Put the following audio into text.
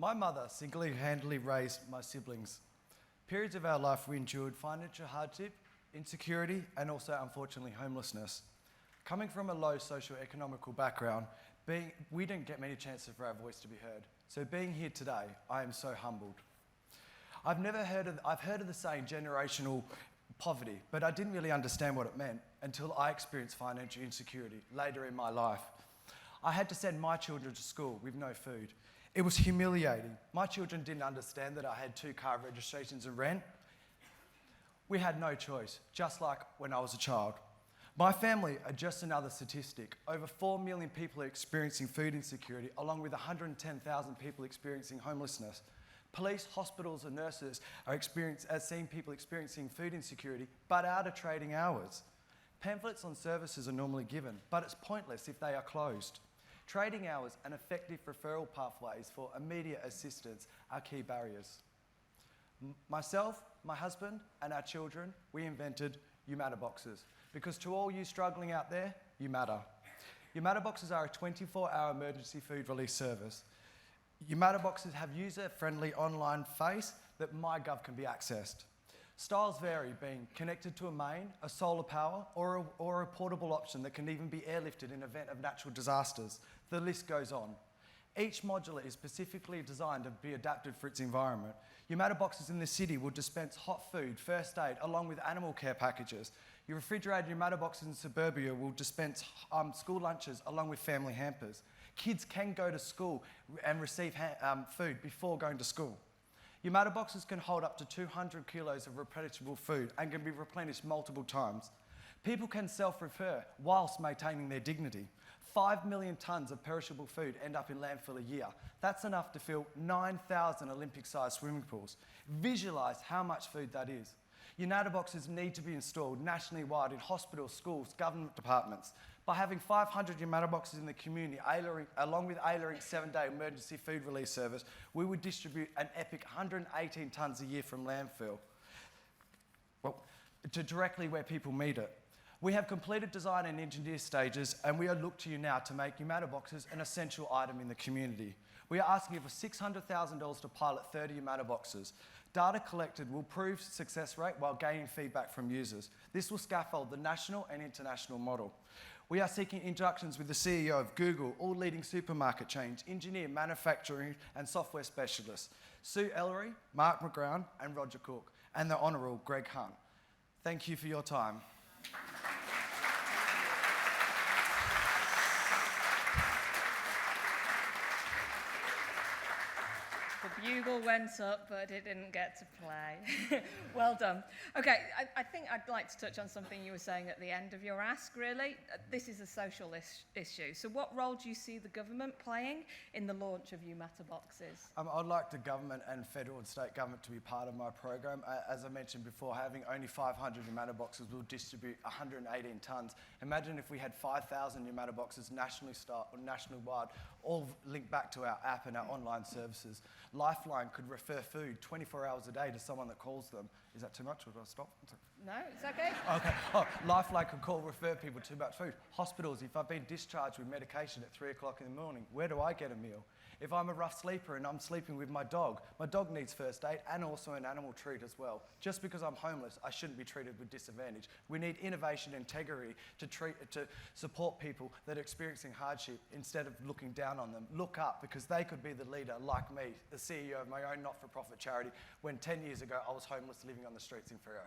My mother single-handedly raised my siblings. Periods of our life we endured financial hardship, insecurity, and also, unfortunately, homelessness. Coming from a low socio-economical background, we didn't get many chances for our voice to be heard. So being here today, I am so humbled. I've heard of the saying generational poverty, but I didn't really understand what it meant until I experienced financial insecurity later in my life. I had to send my children to school with no food. It was humiliating. My children didn't understand that I had 2 car registrations and rent. We had no choice, just like when I was a child. My family are just another statistic. Over 4 million people are experiencing food insecurity, along with 110,000 people experiencing homelessness. Police, hospitals and nurses are seeing people experiencing food insecurity, but out of trading hours. Pamphlets on services are normally given, but it's pointless if they are closed. Trading hours and effective referral pathways for immediate assistance are key barriers. Myself, my husband and our children, we invented You Matter boxes, because to all you struggling out there, you matter. You Matter boxes are a 24-hour emergency food release service. You Matter boxes have user-friendly online face that MyGov can be accessed. Styles vary, being connected to a main, a solar power, or a portable option that can even be airlifted in event of natural disasters. The list goes on. Each modular is specifically designed to be adapted for its environment. Your Matter boxes in the city will dispense hot food, first aid, along with animal care packages. Your refrigerated Your Matter boxes in suburbia will dispense school lunches along with family hampers. Kids can go to school and receive food before going to school. Your Matter boxes can hold up to 200 kilos of replenishable food and can be replenished multiple times. People can self-refer whilst maintaining their dignity. 5 million tonnes of perishable food end up in landfill a year. That's enough to fill 9,000 Olympic-sized swimming pools. Visualise how much food that is. Your Matter boxes need to be installed nationally wide in hospitals, schools, government departments. By having 500 Your Matter boxes in the community, along with Ayla Inc.'s 7-day emergency food release service, we would distribute an epic 118 tonnes a year from landfill to directly where people need it. We have completed design and engineer stages, and we look to you now to make Your Matter boxes an essential item in the community. We are asking you for $600,000 to pilot 30 Your Matter boxes. Data collected will prove success rate while gaining feedback from users. This will scaffold the national and international model. We are seeking introductions with the CEO of Google, all leading supermarket chains, engineer, manufacturing and software specialists, Sue Ellery, Mark McGrown and Roger Cook, and the Honourable Greg Hunt. Thank you for your time. The bugle went up, but it didn't get to play. Well done. Okay, I think I'd like to touch on something you were saying at the end of your ask, really. This is a social issue. So what role do you see the government playing in the launch of You Matter boxes? I'd like the government and federal and state government to be part of my program. As I mentioned before, having only 500 You Matter boxes will distribute 118 tonnes. Imagine if we had 5,000 You Matter boxes nationally wide, all linked back to our app and our online services. Lifeline could refer food 24 hours a day to someone that calls them. Is that too much, or do I stop? No, it's okay. Okay. Lifeline could refer people too much food. Hospitals, if I've been discharged with medication at 3 o'clock in the morning, where do I get a meal? If I'm a rough sleeper and I'm sleeping with my dog needs first aid and also an animal treat as well. Just because I'm homeless, I shouldn't be treated with disadvantage. We need innovation and integrity to support people that are experiencing hardship instead of looking down on them. Look up, because they could be the leader, like me, the CEO of my own not-for-profit charity, when 10 years ago I was homeless living on the streets in Freo.